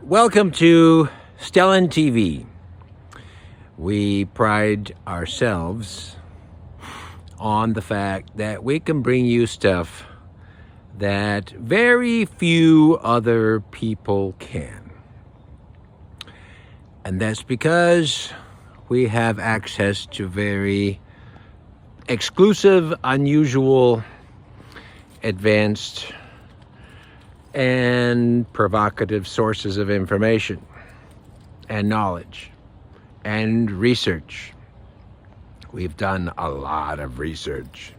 Welcome to Stellan TV. We pride ourselves on the fact that we can bring you stuff that very few other people can. And that's because we have access to very exclusive, unusual, advanced, and provocative sources of information and knowledge and research. We've done a lot of research.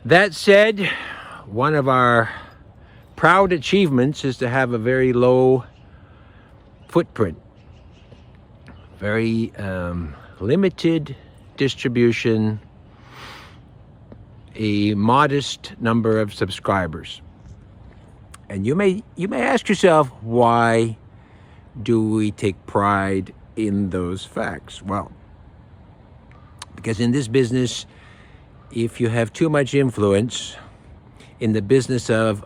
That said, one of our proud achievements is to have a very low footprint, very limited distribution, a modest number of subscribers. And you may ask yourself, why do we take pride in those facts? Well, because in this business, if you have too much influence in the business of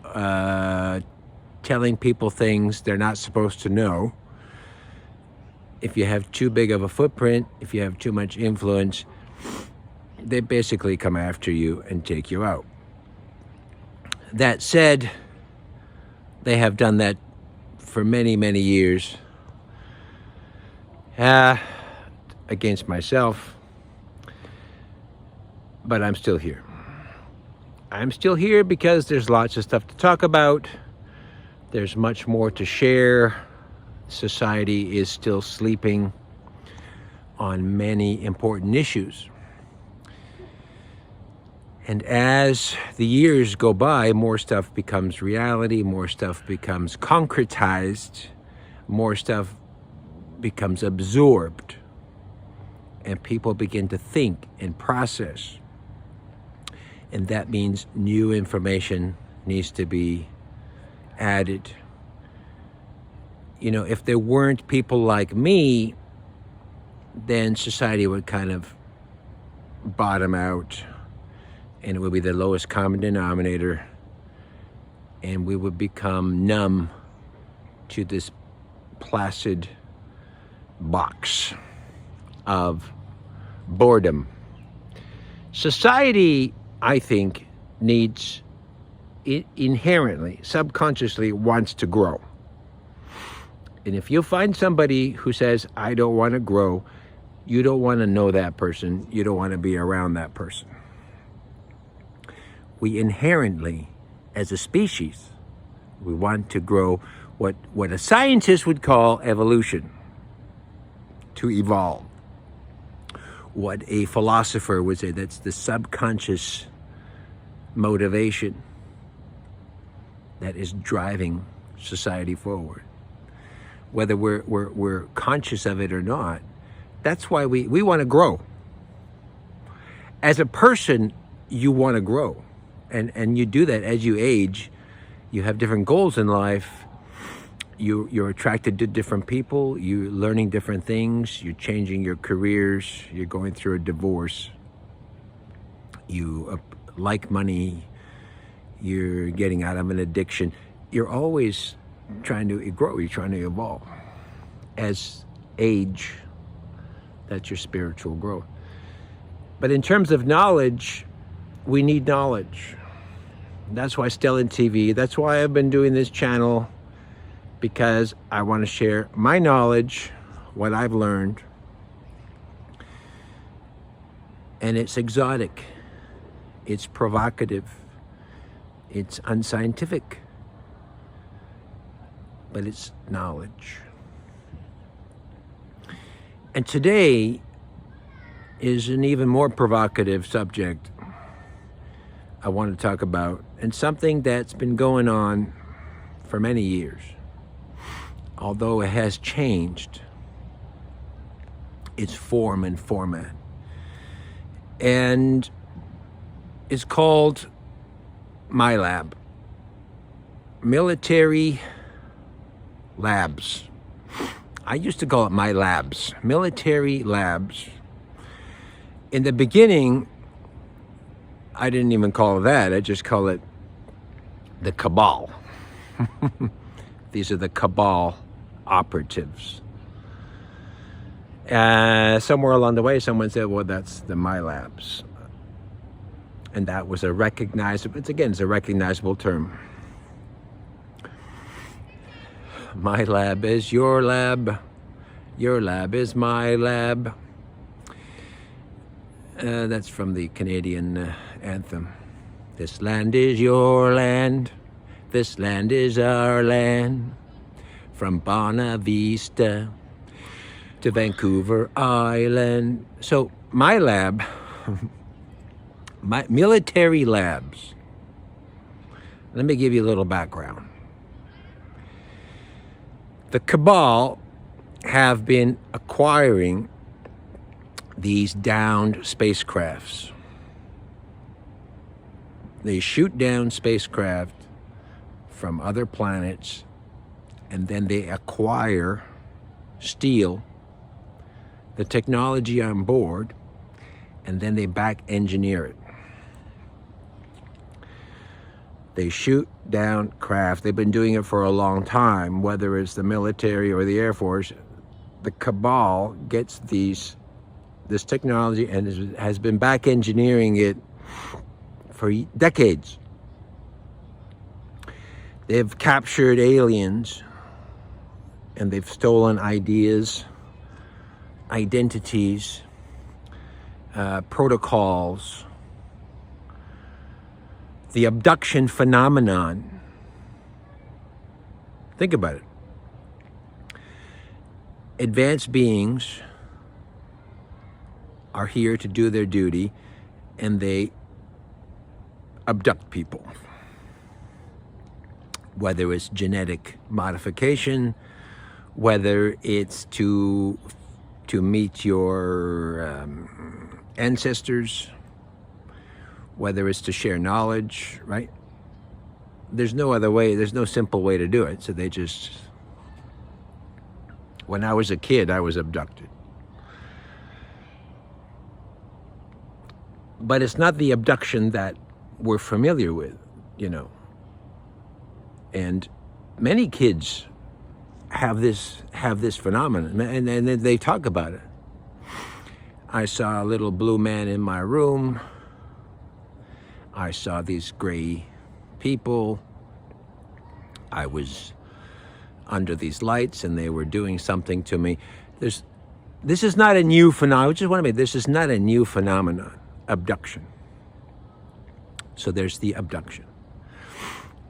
telling people things they're not supposed to know, if you have too big of a footprint, if you have too much influence, they basically come after you and take you out. That said, they have done that for many, many years against myself, but I'm still here. I'm still here because there's lots of stuff to talk about. There's much more to share. Society is still sleeping on many important issues. And as the years go by, more stuff becomes reality, more stuff becomes concretized, more stuff becomes absorbed, and people begin to think and process. And that means new information needs to be added. You know, if there weren't people like me, then society would kind of bottom out, and it would be the lowest common denominator, and we would become numb to this placid box of boredom. Society, I think, needs, inherently, subconsciously wants to grow. And if you find somebody who says, I don't want to grow, you don't want to know that person, you don't want to be around that person. We inherently, as a species, we want to grow what a scientist would call evolution, to evolve. What a philosopher would say, that's the subconscious motivation that is driving society forward. Whether we're conscious of it or not, that's why we want to grow. As a person, you want to grow. And you do that as you age. You have different goals in life. You're attracted to different people. You're learning different things. You're changing your careers. You're going through a divorce. You like money. You're getting out of an addiction. You're always trying to grow. You're trying to evolve. As age, that's your spiritual growth. But in terms of knowledge, we need knowledge. That's why Stellan TV, that's why I've been doing this channel, because I want to share my knowledge, what I've learned. And it's exotic, it's provocative, it's unscientific, but it's knowledge. And today is an even more provocative subject I want to talk about, and something that's been going on for many years, although it has changed its form and format. And it's called Milab, military labs. I used to call it my labs, military labs. In the beginning, I didn't even call it that. I just call it the cabal. These are the cabal operatives. Somewhere along the way, someone said, well, that's the Milabs. And that was a recognizable, it's a recognizable term. My lab is your lab. Your lab is my lab. That's from the Canadian anthem. This land is your land. This land is our land. From Bonavista Vista to Vancouver Island. So my lab, my military labs. Let me give you a little background. The cabal have been acquiring these downed spacecrafts. They shoot down spacecraft from other planets, and then they acquire, steal the technology on board, and then they back engineer it. They shoot down craft. They've been doing it for a long time, whether it's the military or the Air Force. The cabal gets this technology and has been back engineering it for decades. They've captured aliens and they've stolen ideas, identities, protocols. The abduction phenomenon. Think about it. Advanced beings are here to do their duty, and they abduct people. Whether it's genetic modification, whether it's to meet your ancestors, whether it's to share knowledge, right? There's no other way, there's no simple way to do it. So they just, when I was a kid, I was abducted. But it's not the abduction that we're familiar with, you know. And many kids have this phenomenon, and they talk about it. I saw a little blue man in my room. I saw these gray people. I was under these lights and they were doing something to me. This is not a new phenomenon. I just want to make this is not a new phenomenon, abduction. So there's the abduction.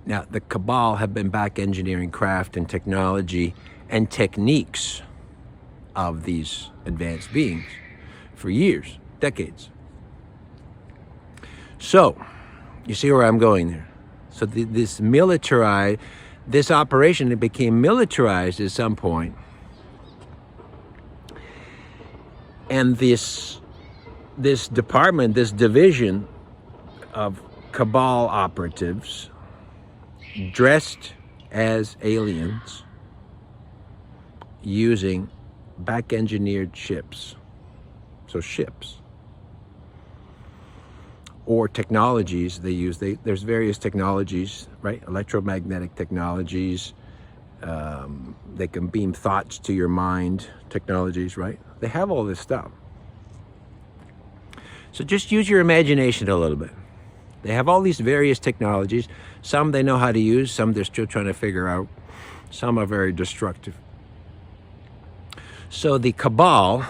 Now, the cabal have been back engineering craft and technology and techniques of these advanced beings for years, decades. So, you see where I'm going there. So this operation, it became militarized at some point. And this department, this division of cabal operatives dressed as aliens using back-engineered ships. So ships. Or technologies they use. There's various technologies, right? Electromagnetic technologies. They can beam thoughts to your mind. Technologies, right? They have all this stuff. So just use your imagination a little bit. They have all these various technologies. Some they know how to use. Some they're still trying to figure out. Some are very destructive. So the cabal,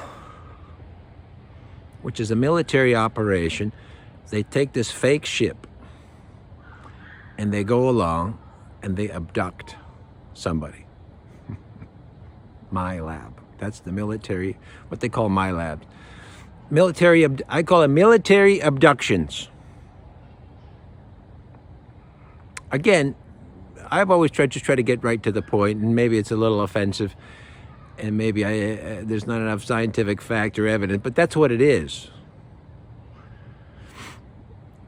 which is a military operation, they take this fake ship and they go along and they abduct somebody. Milab. That's the military, what they call Milab. I call it military abductions. Again, I've always tried to get right to the point, and maybe it's a little offensive, and maybe there's not enough scientific fact or evidence, but that's what it is.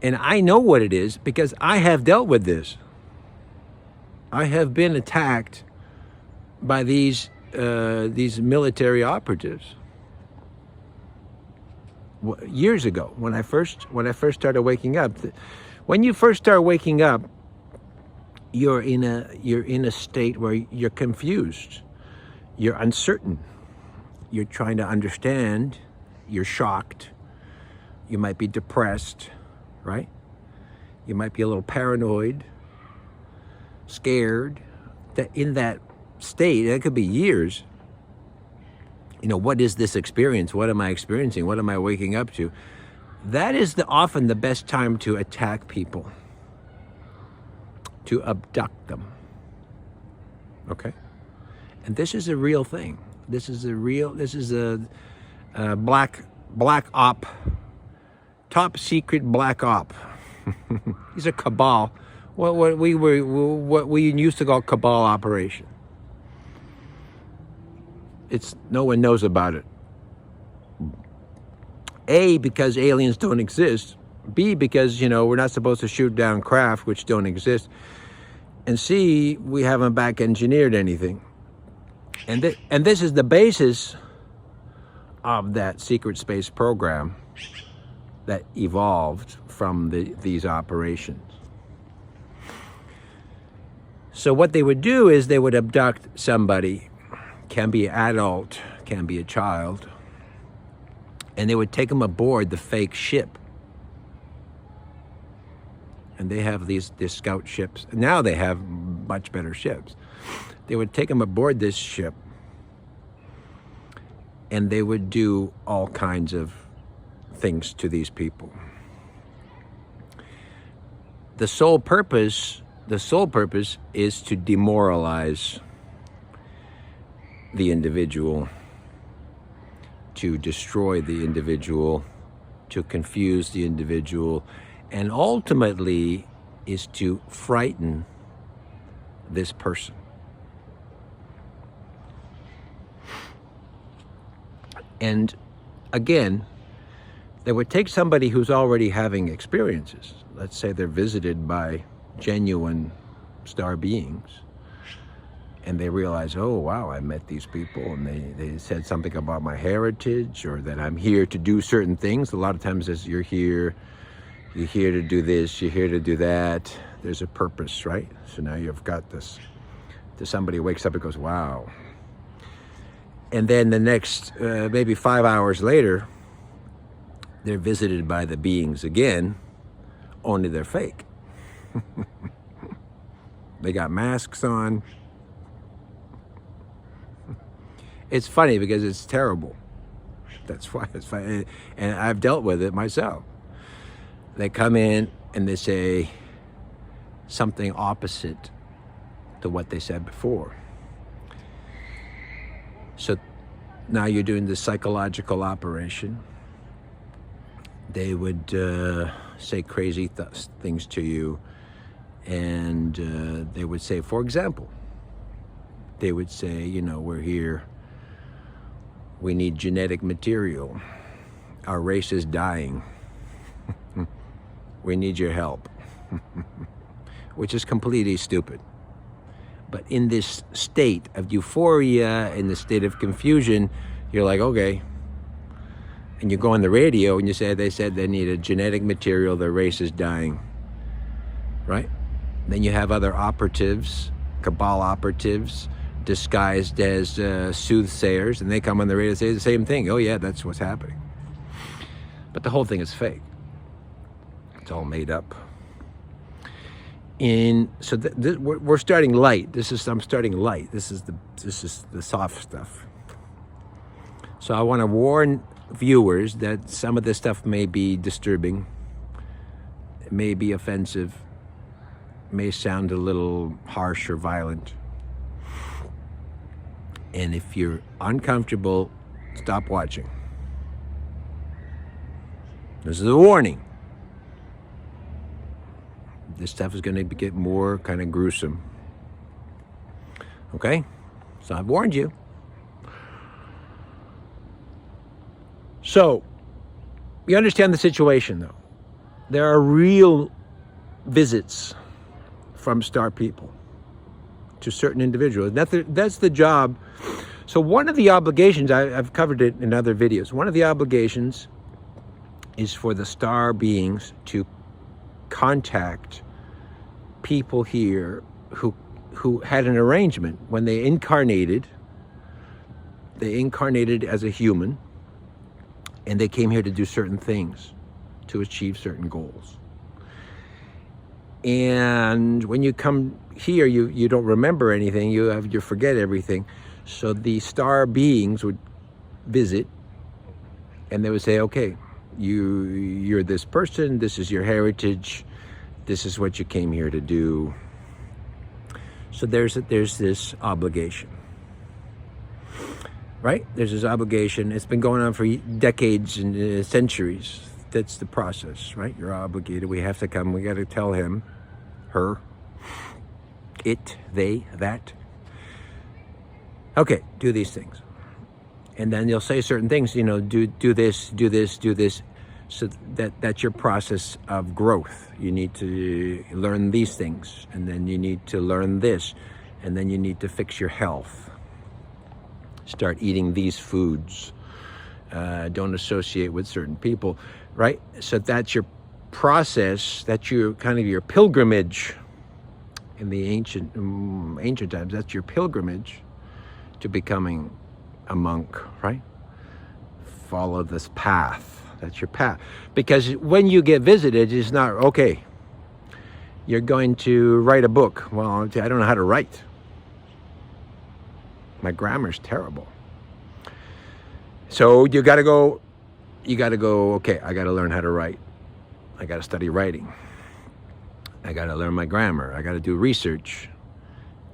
And I know what it is because I have dealt with this. I have been attacked by these military operatives years ago when I first started waking up. When you first start waking up, you're in a state where you're confused, you're uncertain, you're trying to understand, you're shocked, you might be depressed, right? You might be a little paranoid, scared. That in that state, it could be years. What is this experience? What am I experiencing? What am I waking up to? That is often the best time to attack people, to abduct them. Okay? And this is a real thing. This is a black op, top secret black op. He's a cabal. What we used to call cabal operation. No one knows about it. A, because aliens don't exist. B, because we're not supposed to shoot down craft which don't exist. And C, we haven't back engineered anything. And this is the basis of that secret space program that evolved from these operations. So what they would do is they would abduct somebody, can be an adult, can be a child, and they would take them aboard the fake ship. And they have these scout ships. Now they have much better ships. They would take them aboard this ship, and they would do all kinds of things to these people. The sole purpose is to demoralize the individual, to destroy the individual, to confuse the individual, and ultimately is to frighten this person. And again, they would take somebody who's already having experiences. Let's say they're visited by genuine star beings, and they realize, oh wow, I met these people, and they said something about my heritage, or that I'm here to do certain things. A lot of times it's you're here to do this, you're here to do that. There's a purpose, right? So now you've got this. Somebody wakes up and goes, wow. And then the next, maybe 5 hours later, they're visited by the beings again, only they're fake. They got masks on. It's funny because it's terrible. That's why it's funny. And I've dealt with it myself. They come in and they say something opposite to what they said before. So now you're doing the psychological operation. They would say crazy things to you, and they would say, for example, they would say, we're here, we need genetic material, our race is dying, we need your help, which is completely stupid. But in this state of euphoria, in the state of confusion, you're like, okay. And you go on the radio and you say, they said they need a genetic material, their race is dying, right? Then you have other operatives, cabal operatives, disguised as soothsayers, and they come on the radio and say the same thing. Oh yeah, that's what's happening. But the whole thing is fake. It's all made up. So we're starting light. I'm starting light. This is the soft stuff. So I want to warn viewers that some of this stuff may be disturbing, it may be offensive, may sound a little harsh or violent. And if you're uncomfortable, stop watching. This is a warning. This stuff is going to get more kind of gruesome. Okay? So I've warned you. So, you understand the situation, though. There are real visits from star people to certain individuals. That's the job. So one of the obligations, I've covered it in other videos, one of the obligations is for the star beings to contact people here who had an arrangement when they incarnated. They incarnated as a human, and they came here to do certain things, to achieve certain goals. And when you come here, you don't remember anything. You forget everything. So the star beings would visit, and they would say, "Okay, you're this person. This is your heritage. This is what you came here to do." So there's this obligation, right? There's this obligation. It's been going on for decades and centuries. That's the process, right? You're obligated. We have to come. We got to tell him, her, it, they, that. Okay, do these things. And then you'll say certain things, do this, do this, do this. So that's your process of growth. You need to learn these things, and then you need to learn this, and then you need to fix your health. Start eating these foods. Don't associate with certain people, right? So that's your process. That's your kind of your pilgrimage. In the ancient times, that's your pilgrimage to becoming a monk, right? Follow this path. That's your path. Because when you get visited, it's not, okay, you're going to write a book. Well, I don't know how to write. My grammar's terrible. So you got to go, okay, I got to learn how to write. I got to study writing. I got to learn my grammar. I got to do research.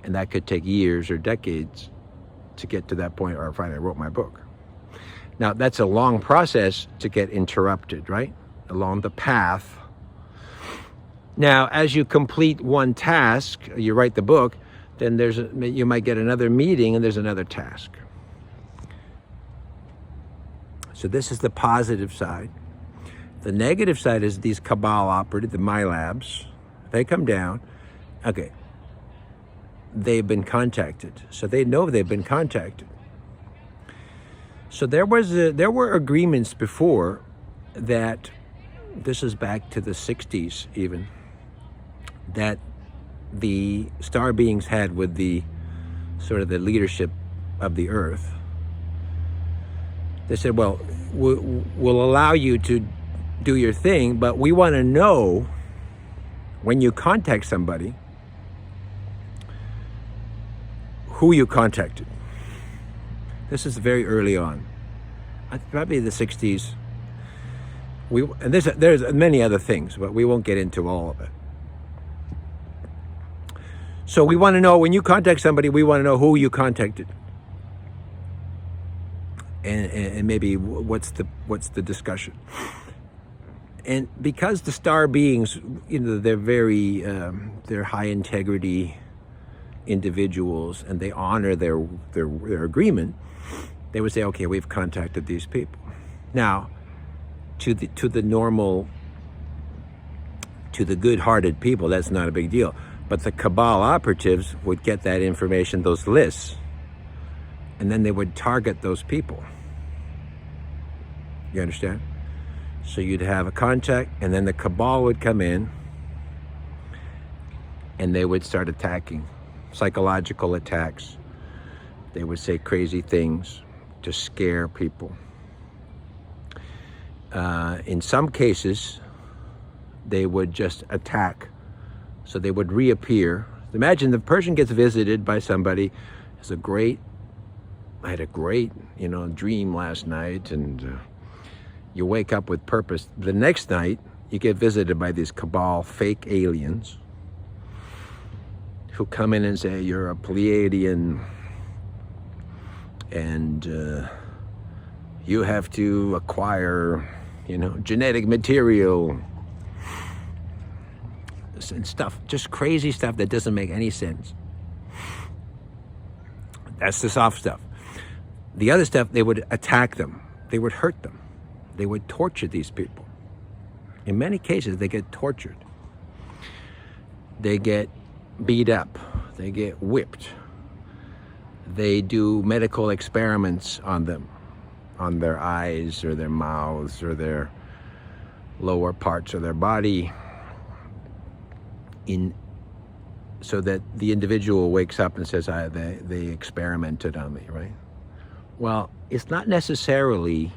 And that could take years or decades to get to that point where I finally wrote my book. Now, that's a long process to get interrupted, right? Along the path. Now, as you complete one task, you write the book, then you might get another meeting and there's another task. So this is the positive side. The negative side is these cabal operative, the Milabs. They come down. Okay. They've been contacted. So they know they've been contacted. So there were agreements before that, this is back to the 60s even, that the star beings had with the sort of the leadership of the earth. They said, well, we'll allow you to do your thing, but we want to know when you contact somebody who you contacted. This is very early on, probably the 60s. And there's many other things, but we won't get into all of it. So we want to know, when you contact somebody, we want to know who you contacted, and maybe what's the discussion. And because the star beings, they're very they're high integrity individuals, and they honor their agreement. They would say, okay, we've contacted these people. Now, to the good-hearted people, that's not a big deal. But the cabal operatives would get that information, those lists, and then they would target those people. You understand? So you'd have a contact, and then the cabal would come in, and they would start attacking, psychological attacks. They would say crazy things to scare people. In some cases, they would just attack. So they would reappear. Imagine the person gets visited by somebody. I had a great, dream last night, and you wake up with purpose. The next night, you get visited by these cabal fake aliens who come in and say, you're a Pleiadian, and you have to acquire, genetic material and stuff, just crazy stuff that doesn't make any sense. That's the soft stuff. The other stuff, they would attack them. They would hurt them. They would torture these people. In many cases, they get tortured. They get beat up. They get whipped. They do medical experiments on them, on their eyes or their mouths or their lower parts of their body. In so that the individual wakes up and says, they experimented on me, right? Well, it's not necessarily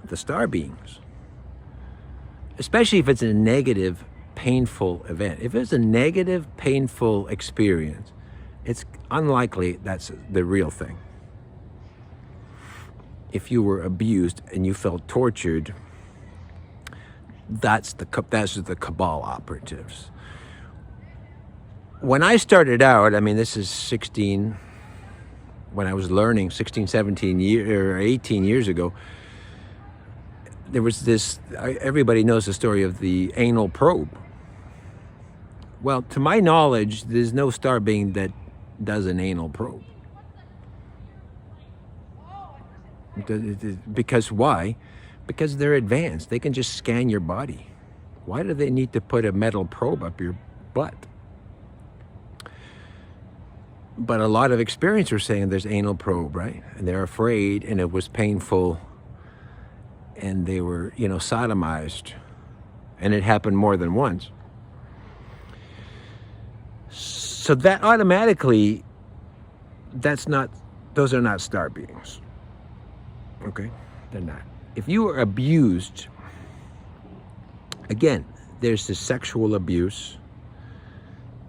the star beings, especially if it's a negative, painful event. If it's a negative, painful experience, it's unlikely that's the real thing. If you were abused and you felt tortured, that's the cabal operatives. When I started out, I mean, this is when I was learning 16, 17 or 18 years ago, there was this, everybody knows the story of the anal probe. Well, to my knowledge, there's no star being that does an anal probe. Because why? Because they're advanced. They can just scan your body. Why do they need to put a metal probe up your butt? But a lot of experiencers are saying there's anal probe, right? And they're afraid, and it was painful, and they were, sodomized, and it happened more than once. So that automatically, those are not star beings. Okay? They're not. If you were abused, again, there's the sexual abuse.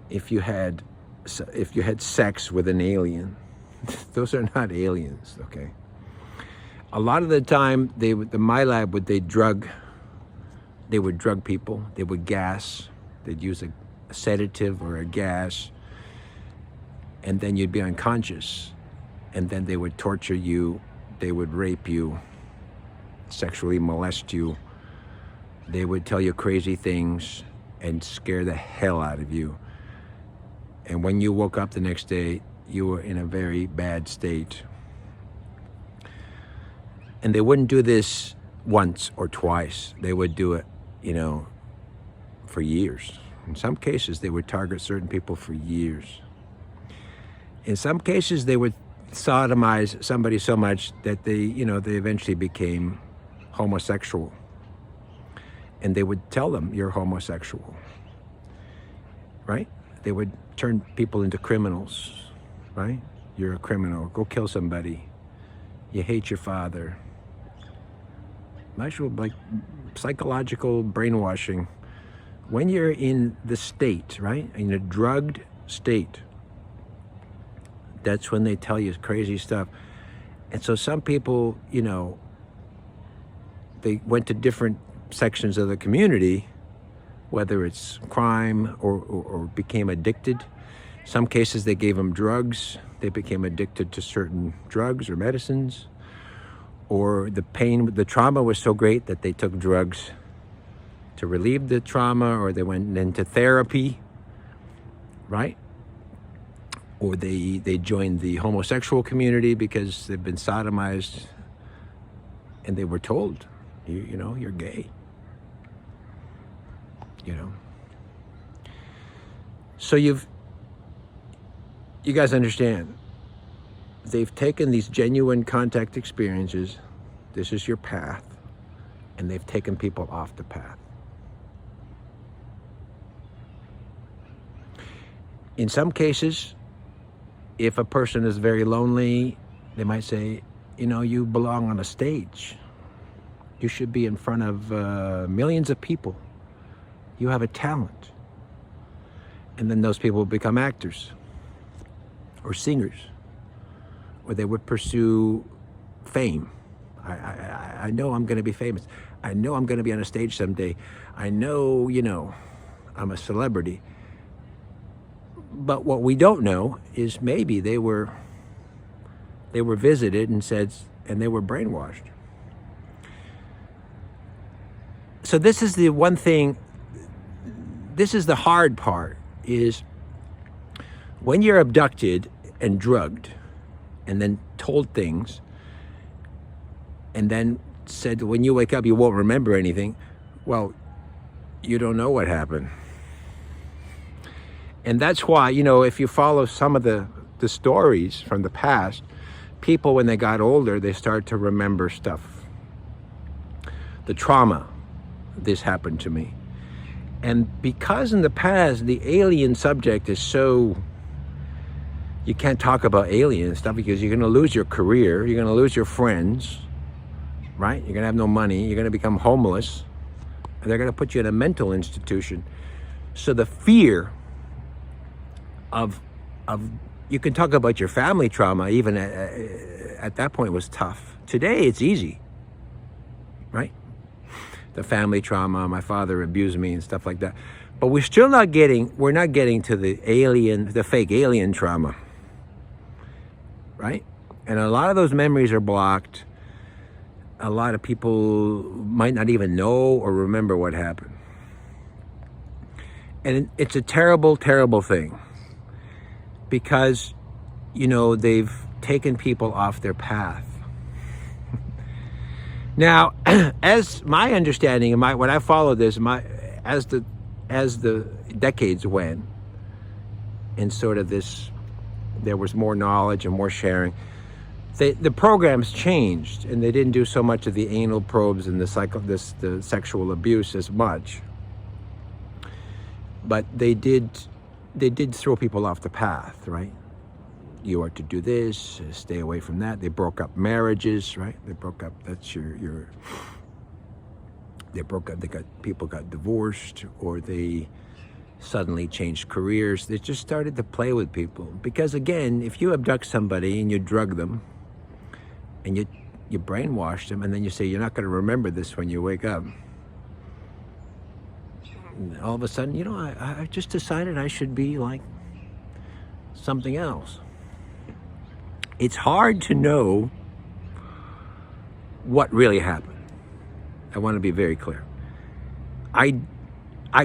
If you had sex with an alien, those are not aliens, okay? A lot of the time, the Milab they would drug people, they would gas, they'd use a sedative or a gas, and then you'd be unconscious, and then they would torture you, they would rape you, sexually molest you, they would tell you crazy things and scare the hell out of you. And when you woke up the next day, you were in a very bad state. And they wouldn't do this once or twice. They would do it, for years. In some cases, they would target certain people for years. In some cases, they would sodomize somebody so much that they eventually became homosexual. And they would tell them, you're homosexual, right? They would turn people into criminals, right? You're a criminal, go kill somebody. You hate your father. Actual, psychological brainwashing. When you're in the state, right? In a drugged state, that's when they tell you crazy stuff. And so some people, they went to different sections of the community, whether it's crime or became addicted. Some cases they gave them drugs. They became addicted to certain drugs or medicines. Or the trauma was so great that they took drugs to relieve the trauma, or they went into therapy, right? Or they joined the homosexual community because they've been sodomized and they were told, you're gay. So you guys understand, they've taken these genuine contact experiences, this is your path, and they've taken people off the path. In some cases, if a person is very lonely, they might say, you belong on a stage. You should be in front of millions of people. You have a talent. And then those people become actors or singers, or they would pursue fame. I know I'm going to be famous. I know I'm going to be on a stage someday. I know, I'm a celebrity. But what we don't know is maybe they were visited and they were brainwashed. So this is the one thing, this is the hard part, is when you're abducted and drugged and then told things and then said when you wake up you won't remember anything, well, you don't know what happened. And that's why, if you follow some of the stories from the past, people, when they got older, they start to remember stuff. The trauma, this happened to me. And because in the past, the alien subject is so, you can't talk about alien stuff because you're going to lose your career, you're going to lose your friends, right? You're going to have no money, you're going to become homeless, and they're going to put you in a mental institution. So the fear of you can talk about your family trauma, even at that point was tough. Today it's easy, right? The family trauma, my father abused me and stuff like that. But we're still not getting to the fake alien trauma, right? And a lot of those memories are blocked. A lot of people might not even know or remember what happened. And it's a terrible, terrible thing because, they've taken people off their path. Now, as my understanding and when I followed this, as the decades went, and sort of there was more knowledge and more sharing. The programs changed, and they didn't do so much of the anal probes and the sexual abuse as much. But they did throw people off the path, right? You are to do this, stay away from that. They broke up marriages, right? They broke up, that's they broke up, people got divorced, or they suddenly changed careers. They just started to play with people. Because again, if you abduct somebody and you drug them, and you brainwash them, and then you say, you're not gonna remember this when you wake up. And all of a sudden, I just decided I should be like something else. It's hard to know what really happened. I want to be very clear. I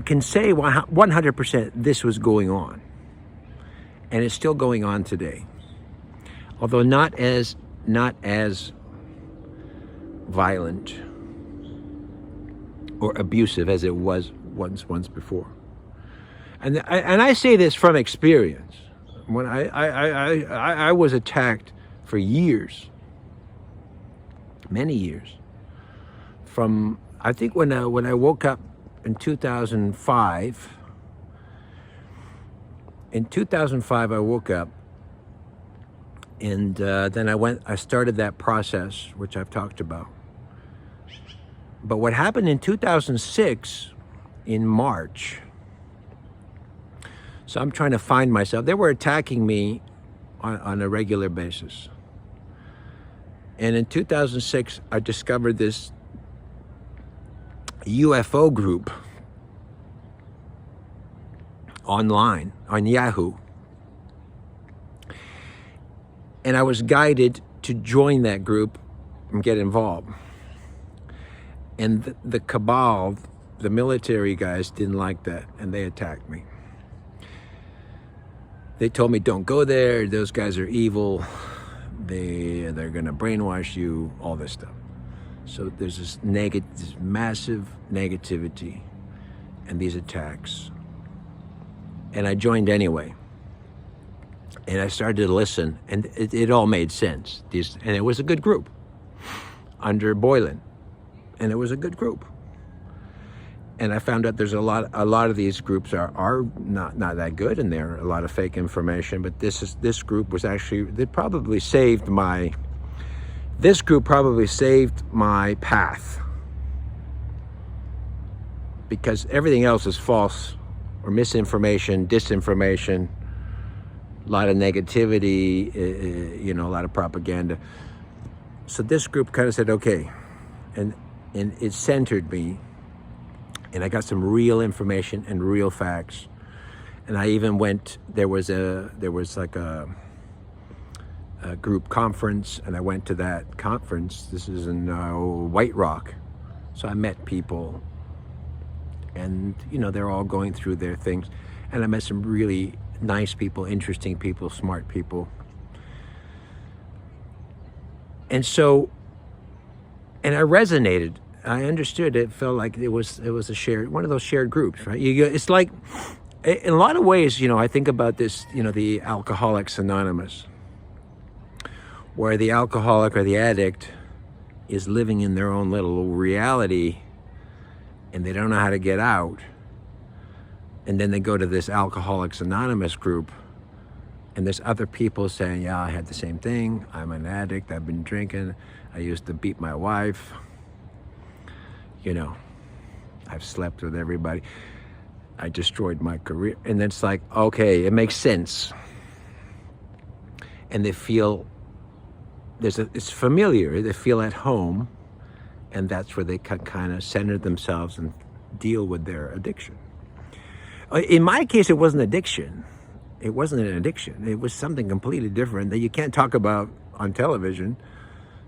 can say 100% this was going on, and it's still going on today. Although not as violent or abusive as it was once before. And I say this from experience. When I was attacked for years, many years, from, I think when I woke up in 2005. In 2005, I woke up, and then I started that process, which I've talked about. But what happened in 2006, in March, so I'm trying to find myself. They were attacking me on a regular basis. And in 2006, I discovered this UFO group online, on Yahoo. And I was guided to join that group and get involved. And the cabal, the military guys, didn't like that, and they attacked me. They told me, don't go there, those guys are evil, they're gonna brainwash you, all this stuff. So there's this massive negativity and these attacks. And I joined anyway. And I started to listen, and it all made sense. And it was a good group under Boylan, and it was a good group. And I found out there's a lot of these groups are not that good, and there are a lot of fake information. But this group was actually, this group probably saved my path, because everything else is false or misinformation, disinformation, a lot of negativity, a lot of propaganda. So this group kind of said, okay, and it centered me. And I got some real information and real facts. And I even went, there was like a group conference, and I went to that conference. This is in White Rock. So I met people, and they're all going through their things. And I met some really nice people, interesting people, smart people. And I resonated. I understood. It felt like it was one of those shared groups, right? It's like, in a lot of ways, I think about this, the Alcoholics Anonymous, where the alcoholic or the addict is living in their own little reality, and they don't know how to get out. And then they go to this Alcoholics Anonymous group, and there's other people saying, yeah, I had the same thing. I'm an addict. I've been drinking. I used to beat my wife. You know, I've slept with everybody. I destroyed my career. And it's like, okay, it makes sense. And they feel, it's familiar. They feel at home. And that's where they can kind of center themselves and deal with their addiction. In my case, it wasn't addiction. It wasn't an addiction. It was something completely different that you can't talk about on television.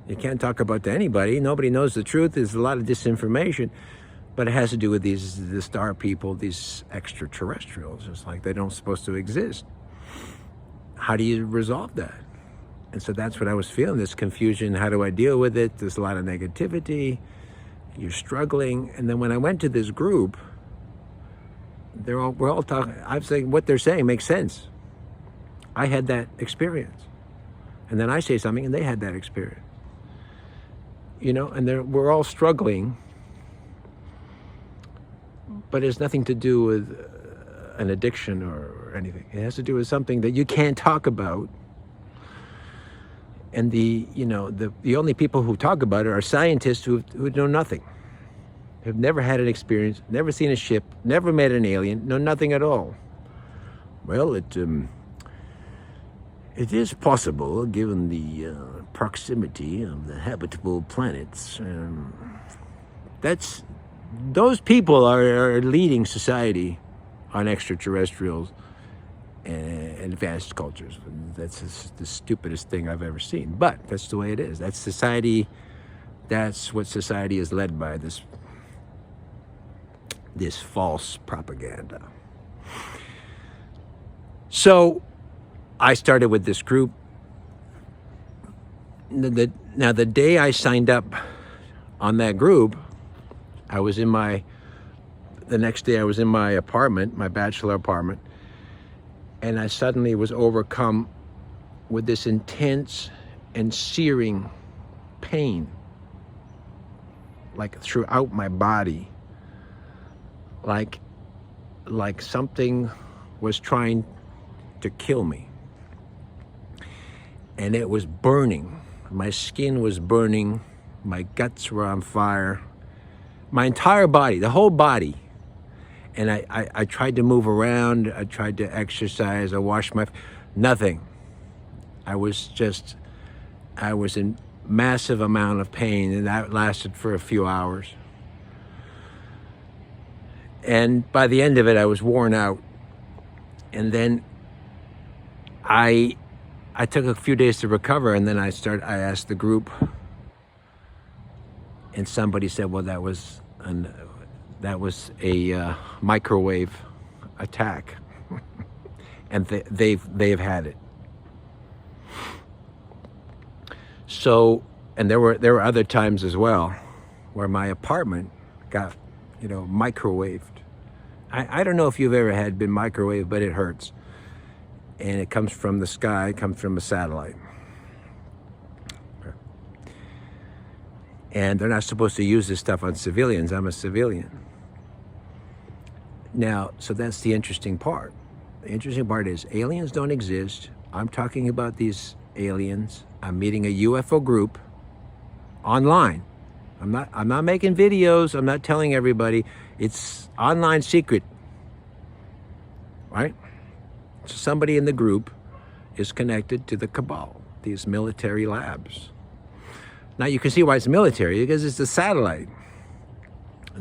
You can't talk about to anybody. Nobody knows the truth. There's a lot of disinformation. But it has to do with the star people, these extraterrestrials. It's like they don't supposed to exist. How do you resolve that? And so that's what I was feeling, this confusion. How do I deal with it? There's a lot of negativity. You're struggling. And then when I went to this group, we're all talking. I'm saying what they're saying makes sense. I had that experience. And then I say something and they had that experience. You know, and we're all struggling. But it has nothing to do with an addiction or anything. It has to do with something that you can't talk about. And the only people who talk about it are scientists who know nothing, have never had an experience, never seen a ship, never met an alien, know nothing at all. Well, it is possible, given the proximity of the habitable planets. Those people are leading society on extraterrestrials and advanced cultures. That's the stupidest thing I've ever seen. But that's the way it is. That's society. That's what society is led by, this false propaganda. So I started with this group. Now, the day I signed up on that group, the next day I was in my apartment, my bachelor apartment, and I suddenly was overcome with this intense and searing pain, like throughout my body, like something was trying to kill me. And it was burning. My skin was burning. My guts were on fire. My entire body, the whole body. And I tried to move around. I tried to exercise. I washed nothing. I was in massive amount of pain, and that lasted for a few hours. And by the end of it, I was worn out. And then I took a few days to recover, and then I asked the group, and somebody said, well, that was a microwave attack, and they've had it. So, and there were other times as well where my apartment got, microwaved. I don't know if you've ever been microwaved, but it hurts. And it comes from the sky, it comes from a satellite. And they're not supposed to use this stuff on civilians. I'm a civilian. Now, so that's the interesting part. The interesting part is aliens don't exist. I'm talking about these aliens. I'm meeting a UFO group online. I'm not making videos. I'm not telling everybody. It's online secret, right? So somebody in the group is connected to the cabal, these military labs. Now you can see why it's military, because it's a satellite.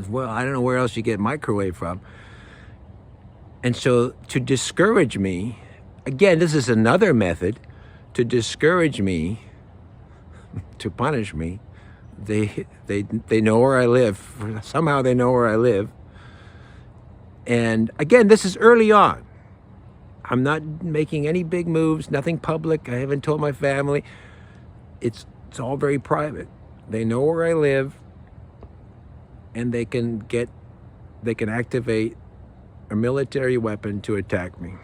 Well, I don't know where else you get microwave from. And so to discourage me, again, this is another method to discourage me, to punish me. They know where I live. Somehow they know where I live. And again, this is early on. I'm not making any big moves, nothing public. I haven't told my family. It's all very private. They know where I live, and they can activate a military weapon to attack me.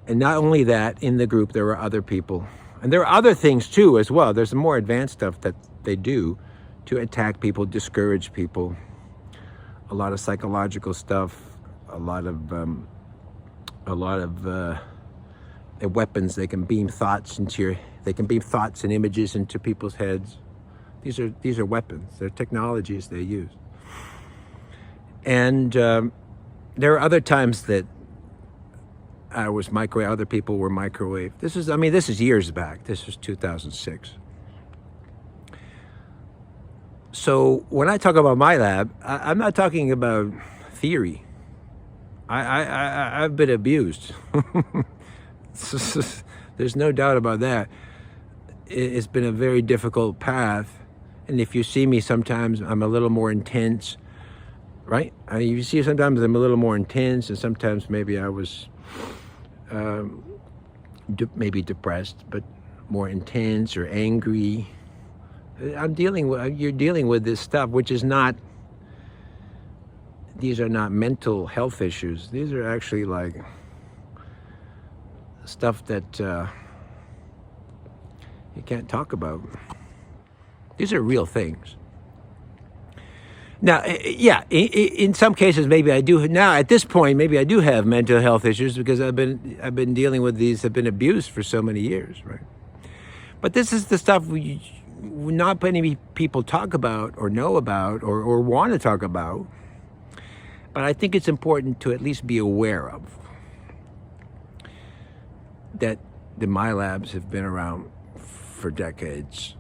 And not only that, in the group there are other people. And there are other things too as well. There's more advanced stuff that they do to attack people, discourage people. a lot of psychological stuff, a lot of weapons. They can beam thoughts they can beam thoughts and images into people's heads. These are weapons. They're technologies they use. And there are other times that I was microwave. Other people were microwave. This is years back. This was 2006. So when I talk about Milab, I'm not talking about theory. I've been abused. There's no doubt about that. It's been a very difficult path. And if you see me sometimes, I'm a little more intense, right? You see sometimes I'm a little more intense, and sometimes maybe I was maybe depressed, but more intense or angry. You're dealing with this stuff, which is not, these are not mental health issues. These are actually like stuff that you can't talk about. These are real things. Now, yeah, in some cases, maybe I do. Now, at this point, maybe I do have mental health issues because I've been dealing with these. I've been abused for so many years, right? But this is the stuff not many people talk about or know about or want to talk about. But I think it's important to at least be aware of that the Milabs have been around for decades,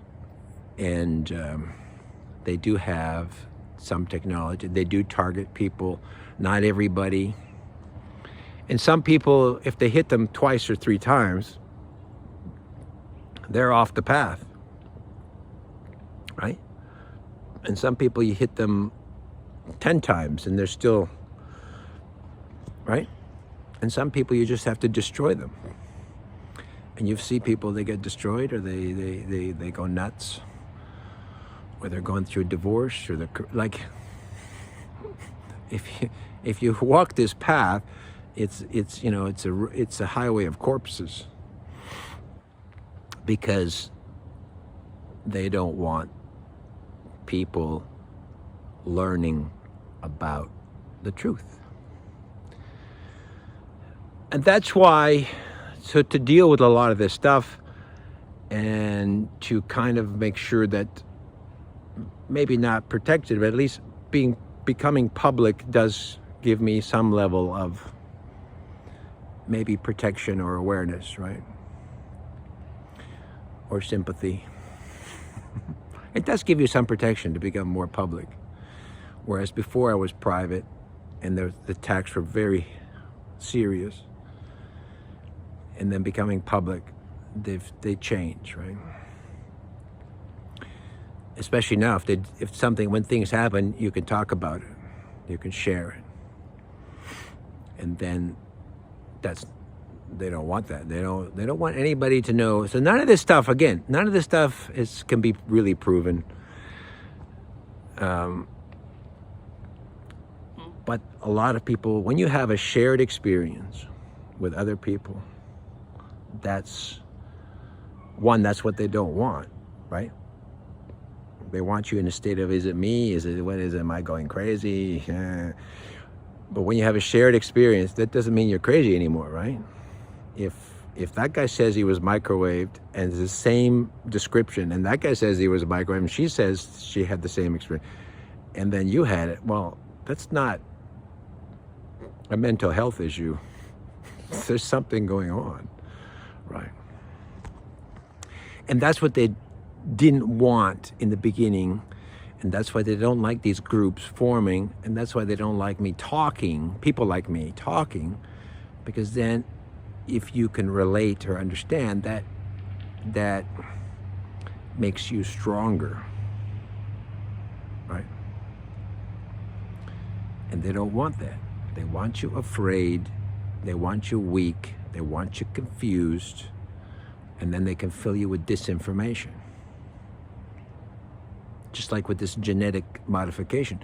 and they do have some technology. They do target people, not everybody. And some people, if they hit them twice or three times, they're off the path, right? And some people, you hit them 10 times and they're still, right? And some people, you just have to destroy them. And you see people, they get destroyed, or they go nuts, or they're going through a divorce, or they're like, if you walk this path, it's a highway of corpses, because they don't want people learning about the truth. And that's why, so to deal with a lot of this stuff and to kind of make sure that maybe not protected, but at least becoming public does give me some level of maybe protection or awareness, right? Or sympathy. It does give you some protection to become more public. Whereas before I was private and the attacks were very serious. And then becoming public, they change, right? Especially now, when things happen, you can talk about it, you can share it, and then they don't want that. They don't want anybody to know. So none of this stuff can be really proven. But a lot of people, when you have a shared experience with other people, that's what they don't want, right? They want you in a state of, is it me? Am I going crazy? But when you have a shared experience, that doesn't mean you're crazy anymore, right? If that guy says he was microwaved and it's the same description, and that guy says he was microwaved and she says she had the same experience, and then you had it, well, that's not a mental health issue. There's something going on, right? And that's what they didn't want in the beginning, and that's why they don't like these groups forming, and that's why they don't like me talking, people like me talking, because then if you can relate or understand, that makes you stronger, right? And they don't want that. They want you afraid, they want you weak, they want you confused, and then they can fill you with disinformation. Just like with this genetic modification.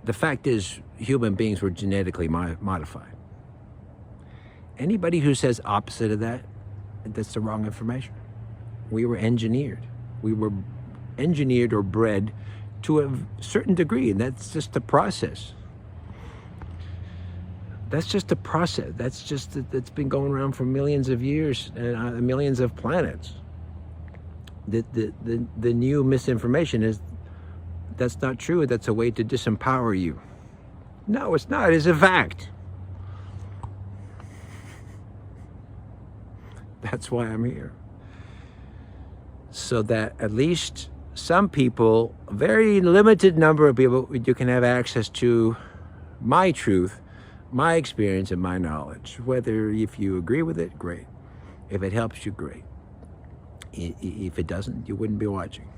The fact is, human beings were genetically modified. Anybody who says opposite of that, that's the wrong information. We were engineered. We were engineered or bred to a certain degree, and that's just a process. That's just a process. That's been going around for millions of years and millions of planets. The new misinformation is that's not true. That's a way to disempower you. No, it's not. It's a fact. That's why I'm here. So that at least some people, a very limited number of people, you can have access to my truth, my experience, and my knowledge. Whether if you agree with it, great. If it helps you, great. If it doesn't, you wouldn't be watching.